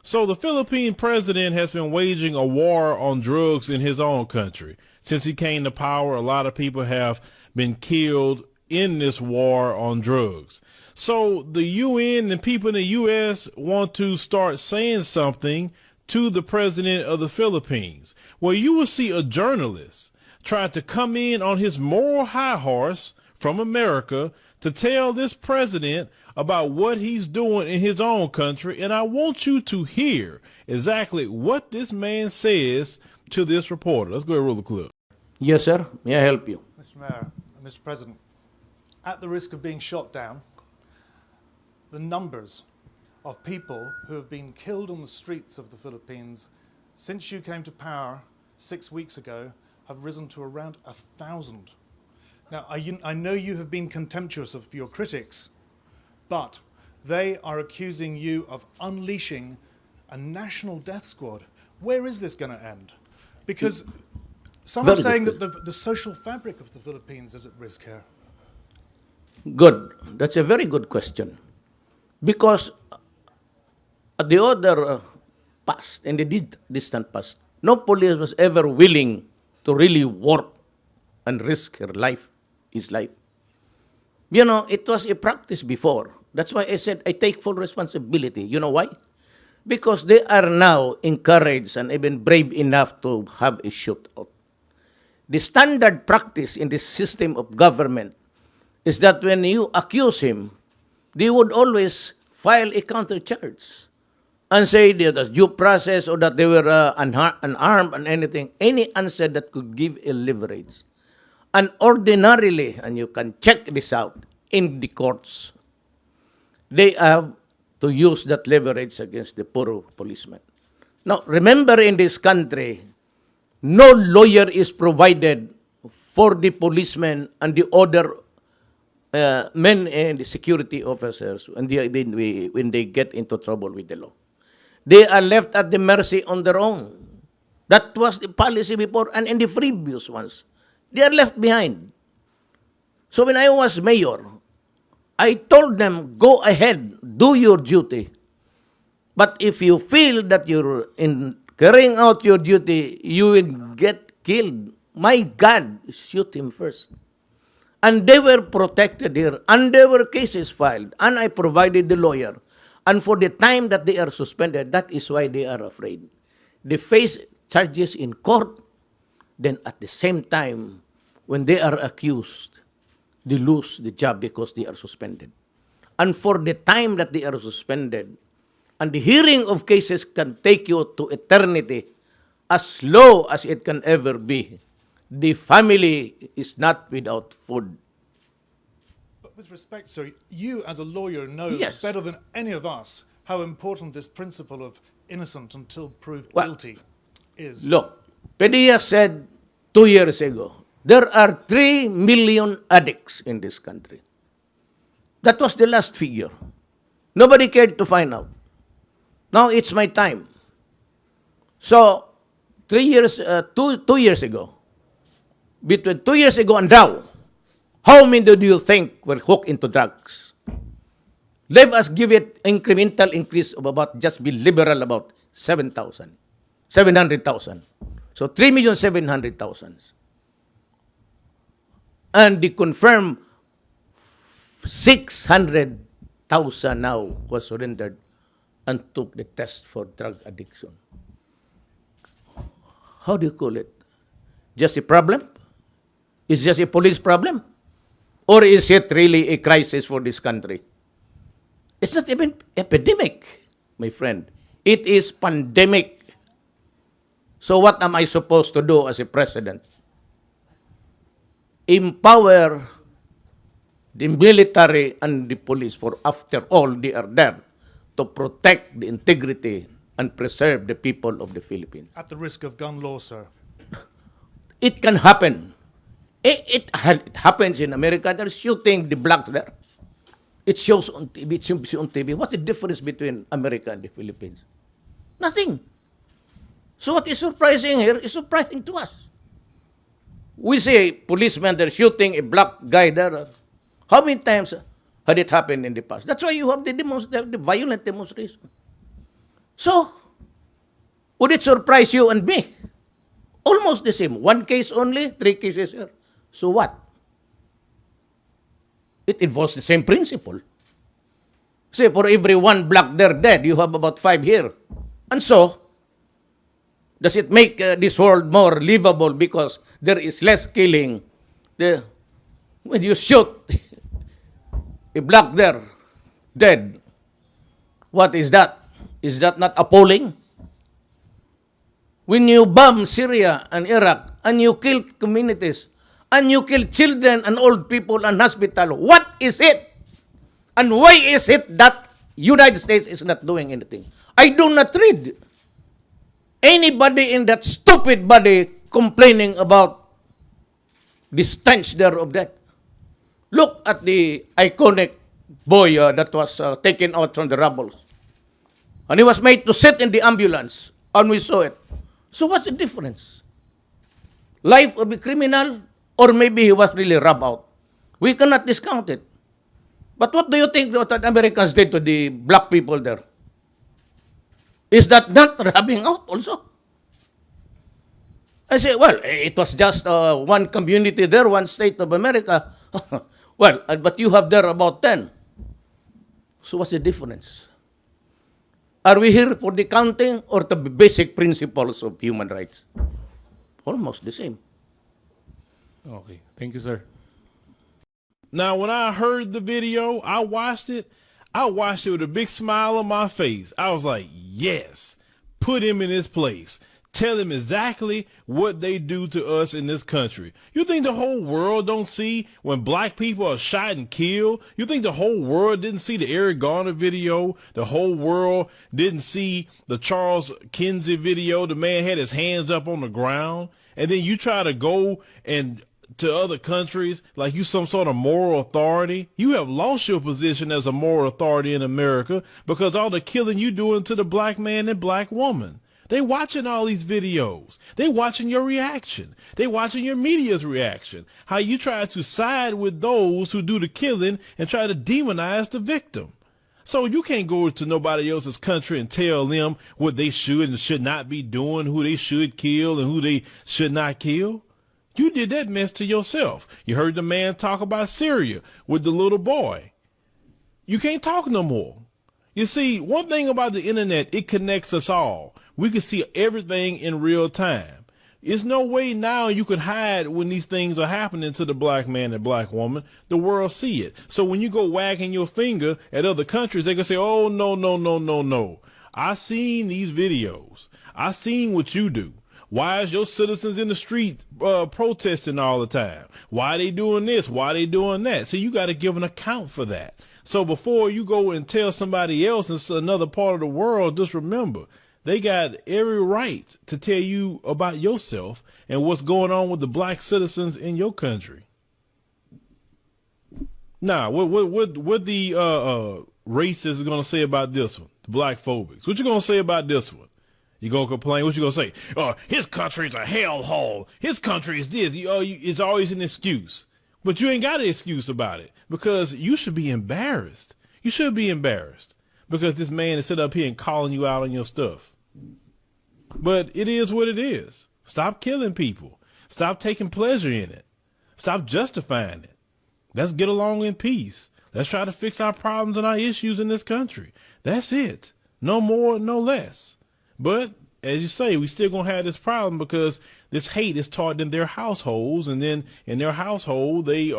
So the Philippine president has been waging a war on drugs in his own country. Since he came to power, a lot of people have been killed in this war on drugs. So the UN and people in the U.S. want to start saying something to the president of the Philippines, where you will see a journalist try to come in on his moral high horse from America to tell this president about what he's doing in his own country. And I want you to hear exactly what this man says to this reporter. Let's go ahead and roll the clip. Yes, sir. May I help you? Mr. Mayor, Mr. President, at the risk of being shot down, the numbers of people who have been killed on the streets of the Philippines since you came to power 6 weeks ago have risen to around 1,000. Now, I know you have been contemptuous of your critics, but they are accusing you of unleashing a national death squad. Where is this going to end? Because some are saying that the social fabric of the Philippines is at risk here. Good. That's a very good question. Because at the other past, in the distant past, no police was ever willing to really work and risk his life. You know, it was a practice before. That's why I said I take full responsibility. You know why? Because they are now encouraged and even brave enough to have a shootout. The standard practice in this system of government is that when you accuse him, they would always file a countercharge and say that there's due process or that they were unarmed and anything, any answer that could give a leverage. And ordinarily, and you can check this out, in the courts, they have to use that leverage against the poor policeman. Now, remember in this country, no lawyer is provided for the policemen and the other men and the security officers when they get into trouble with the law. They are left at the mercy on their own. That was the policy before, and in the previous ones, they are left behind. So when I was mayor, I told them, go ahead, do your duty. But if you feel that you're in carrying out your duty, you will get killed. My God, shoot him first. And they were protected here, and there were cases filed, and I provided the lawyer. And for the time that they are suspended, that is why they are afraid. They face charges in court, then at the same time, when they are accused, they lose the job because they are suspended. And for the time that they are suspended, and the hearing of cases can take you to eternity, as low as it can ever be, the family is not without food. But with respect, sir, you as a lawyer know Yes. better than any of us how important this principle of innocent until proved Well, guilty is. Look, PDEA said 2 years ago, there are 3 million addicts in this country. That was the last figure. Nobody cared to find out. Now it's my time. So, 2 years ago, between 2 years ago and now, how many do you think were hooked into drugs? Let us give it incremental increase of about, just be liberal about 700,000. So 3,700,000. And the confirmed 600,000 now was surrendered and took the test for drug addiction. How do you call it? Just a problem? Is just a police problem? Or is it really a crisis for this country? It's not even epidemic, my friend. It is pandemic. So what am I supposed to do as a president? Empower the military and the police, for after all, they are there to protect the integrity and preserve the people of the Philippines. At the risk of gun law, sir. It can happen. It happens in America. They're shooting the blacks there. It shows on TV. It shows on TV. What's the difference between America and the Philippines? Nothing. So what is surprising here is surprising to us. We say policemen, they're shooting a black guy there. How many times had it happened in the past? That's why you have the violent demonstration. So, would it surprise you and me? Almost the same. One case only, 3 cases here. So what? It involves the same principle. Say, for every 1 black there dead, you have about 5 here. And so, does it make this world more livable because there is less killing? When you shoot a black there dead, what is that? Is that not appalling? When you bomb Syria and Iraq and you kill communities and you kill children and old people and hospital, what is it? And why is it that United States is not doing anything? I do not read anybody in that stupid body complaining about the stench there of that. Look at the iconic boy that was taken out from the rubble. And he was made to sit in the ambulance, and we saw it. So what's the difference? Life of a criminal, or maybe he was really rubbed out. We cannot discount it. But what do you think what the Americans did to the black people there? Is that not rubbing out also? I say, well, it was just one community there, one state of America. Well, but you have there about 10. So what's the difference? Are we here for the counting or the basic principles of human rights? Almost the same. Okay, thank you, sir. Now, when I heard the video, I watched it with a big smile on my face. I was like, yes, put him in his place. Tell him exactly what they do to us in this country. You think the whole world don't see when black people are shot and killed? You think the whole world didn't see the Eric Garner video? The whole world didn't see the Charles Kinsey video? The man had his hands up on the ground. And then you try to go and to other countries like you some sort of moral authority. You have lost your position as a moral authority in America because all the killing you doing to the black man and black woman. They watching all these videos. They watching your reaction. They watching your media's reaction. How you try to side with those who do the killing and try to demonize the victim. So you can't go to nobody else's country and tell them what they should and should not be doing, who they should kill and who they should not kill. You did that mess to yourself. You heard the man talk about Syria with the little boy. You can't talk no more. You see, one thing about the internet, it connects us all. We can see everything in real time. There's no way now you can hide when these things are happening to the black man and black woman. The world see it. So when you go wagging your finger at other countries, they can say, oh, no, no, no, no, no. I seen these videos. I seen what you do. Why is your citizens in the street protesting all the time? Why are they doing this? Why are they doing that? So you got to give an account for that. So before you go and tell somebody else in another part of the world, just remember, they got every right to tell you about yourself and what's going on with the black citizens in your country. Now, what the racists are going to say about this one, the black phobics? What you going to say about this one? You going to complain? What you going to say? His country's a hellhole. His country is this. It's always an excuse. But you ain't got an excuse about it because you should be embarrassed. You should be embarrassed because this man is sitting up here and calling you out on your stuff. But it is what it is. Stop killing people. Stop taking pleasure in it. Stop justifying it. Let's get along in peace. Let's try to fix our problems and our issues in this country. That's it. No more, no less. But as you say, we still gonna have this problem because this hate is taught in their households, and then in their household they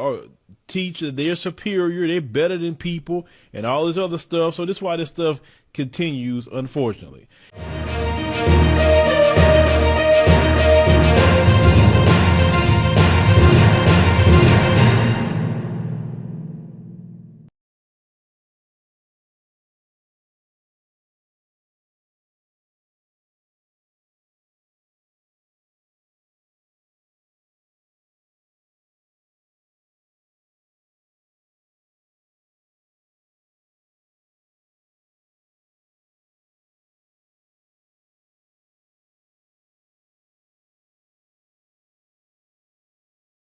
teach that they're superior, they're better than people, and all this other stuff. So this is why this stuff continues, unfortunately.